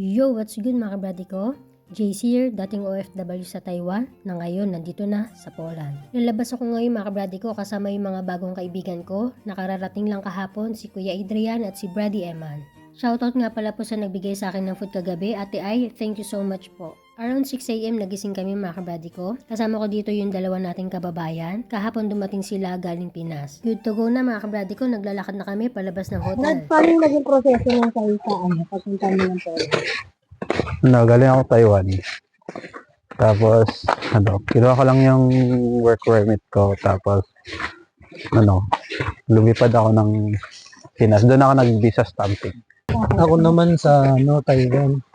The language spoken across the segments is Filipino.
Yo, what's good mga kabrady ko? JC here, dating OFW sa Taiwan, na ngayon nandito na sa Poland. Lalabas ako ngayon mga kabrady ko kasama yung mga bagong kaibigan ko. Nakararating lang kahapon si Kuya Adrian at si Brady Eman. Shoutout nga pala po sa nagbigay sa akin ng food kagabi, Ate Ai, thank you so much po. Around 6 AM nagising kami mga kabrady ko. Kasama ko dito yung dalawa nating kababayan. Kahapon dumating sila galing Pinas. Good to go na mga kabrady ko, naglalakad na kami palabas ng hotel. Paano yung naging proseso ng sa'yo sa pagpunta mo ng Poland? Galing ako Taiwan. Tapos, kinuha ko lang yung work permit ko. Tapos, lumipad ako ng Pinas. Doon ako nag-visa stamping. Ako naman sa Taiwan.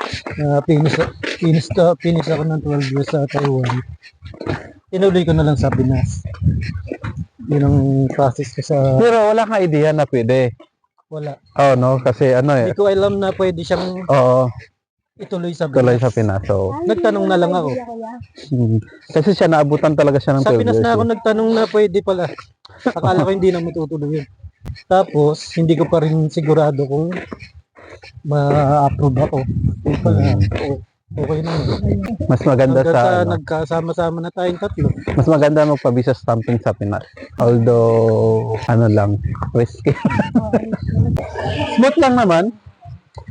Finish ako ng 12 years sa Taiwan. Tinuloy ko na lang sa Pinas. Yun ang process ko sa... Pero wala kang idea na pwede. Wala. Kasi Hindi ko alam na pwede siyang ituloy sa Pinas. tuloy sa Pinas. So, Nagtanong na lang ako. kasi siya naabutan talaga siya ng Sa 12 Pinas years. na ako nagtanong na pwede pala. Akala ko hindi na matutuloy yun. Tapos, hindi ko pa rin sigurado kung ma-approve ako. Hindi pala. Okay na. Mas maganda Hanggang sa, sa nagkasama-sama na tayong tatlo. mas maganda magpa-visa stamping sa Pinas. Although, risky. Smooth lang naman.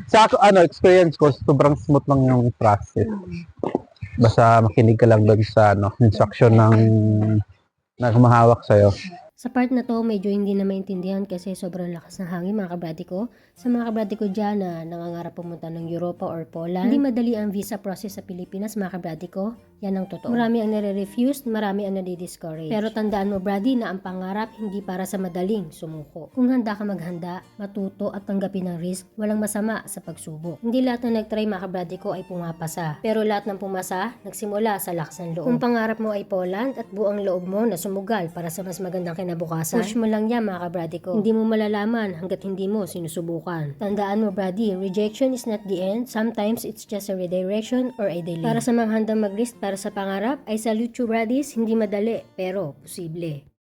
Sa ako, experience ko, sobrang smooth lang yung process. Basta makinig ka lang doon sa instruction ng humahawak sa'yo. Sa part na to, medyo hindi na maintindihan kasi sobrang lakas ng hangin mga kabrady ko. Sa mga kabrady ko dyan na nangangarap pumunta ng Europa or Poland, hindi madali ang visa process sa Pilipinas mga kabrady ko. Yan ang totoo. Marami ang nare-refuse, marami ang nadi-discourage. Pero tandaan mo brady na ang pangarap hindi para sa madaling sumuko. Kung handa ka maghanda, matuto at tanggapin ang risk, walang masama sa pagsubok. Hindi lahat na nag-try mga kabrady ko ay pumapasa. Pero lahat ng pumasa, nagsimula sa lakas ng loob. Kung pangarap mo ay Poland at buong loob mo na sumugal para sa mas magandang kinabukasan, push mo lang yan mga kabrady ko. Hindi mo malalaman hanggat hindi mo sinusubukan. Tandaan mo brady, rejection is not the end. Sometimes it's just a redirection or a delay. Para sa mga handang mag-risk para sa pangarap, I salute you bradies, hindi madali pero posible.